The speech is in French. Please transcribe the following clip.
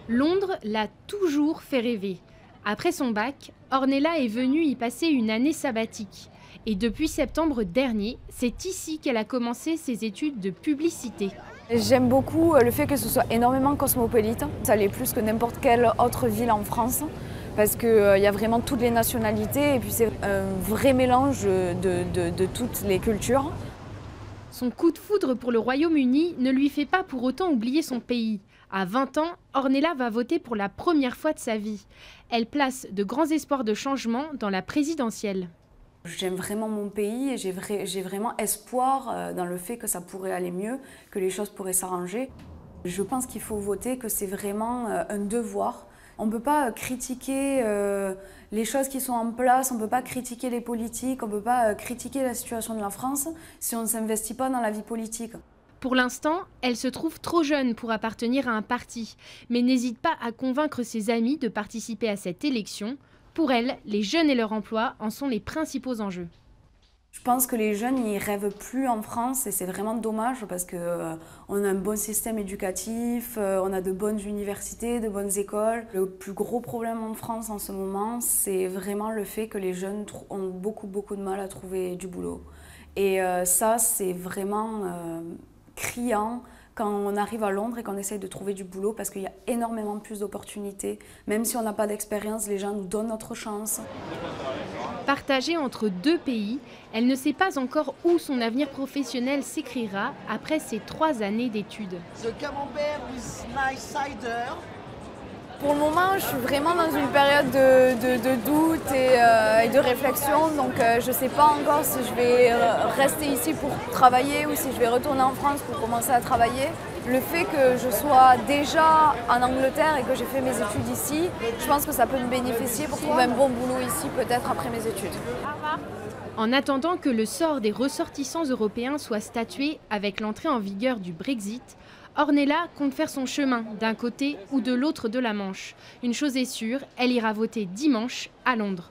Londres l'a toujours fait rêver. Après son bac, Ornella est venue y passer une année sabbatique. Et depuis septembre dernier, c'est ici qu'elle a commencé ses études de publicité. J'aime beaucoup le fait que ce soit énormément cosmopolite. Ça l'est plus que n'importe quelle autre ville en France parce qu'il y a vraiment toutes les nationalités et puis c'est un vrai mélange de toutes les cultures. Son coup de foudre pour le Royaume-Uni ne lui fait pas pour autant oublier son pays. À 20 ans, Ornella va voter pour la première fois de sa vie. Elle place de grands espoirs de changement dans la présidentielle. J'aime vraiment mon pays et j'ai vraiment espoir dans le fait que ça pourrait aller mieux, que les choses pourraient s'arranger. Je pense qu'il faut voter, que c'est vraiment un devoir. On ne peut pas critiquer les choses qui sont en place, on ne peut pas critiquer les politiques, on ne peut pas critiquer la situation de la France si on ne s'investit pas dans la vie politique. Pour l'instant, elle se trouve trop jeune pour appartenir à un parti, mais n'hésite pas à convaincre ses amis de participer à cette élection. Pour elle, les jeunes et leur emploi en sont les principaux enjeux. Je pense que les jeunes n'y rêvent plus en France et c'est vraiment dommage parce qu'on a un bon système éducatif, on a de bonnes universités, de bonnes écoles. Le plus gros problème en France en ce moment, c'est vraiment le fait que les jeunes ont beaucoup de mal à trouver du boulot. Et ça, c'est vraiment criant quand on arrive à Londres et qu'on essaye de trouver du boulot parce qu'il y a énormément plus d'opportunités. Même si on n'a pas d'expérience, les gens nous donnent notre chance. Partagée entre deux pays, elle ne sait pas encore où son avenir professionnel s'écrira après ses 3 années d'études. The camembert with nice cider. Pour le moment, je suis vraiment dans une période de doute et de réflexion, donc je ne sais pas encore si je vais rester ici pour travailler ou si je vais retourner en France pour commencer à travailler. Le fait que je sois déjà en Angleterre et que j'ai fait mes études ici, je pense que ça peut me bénéficier pour trouver un bon boulot ici, peut-être après mes études. En attendant que le sort des ressortissants européens soit statué avec l'entrée en vigueur du Brexit, Ornella compte faire son chemin d'un côté ou de l'autre de la Manche. Une chose est sûre, elle ira voter dimanche à Londres.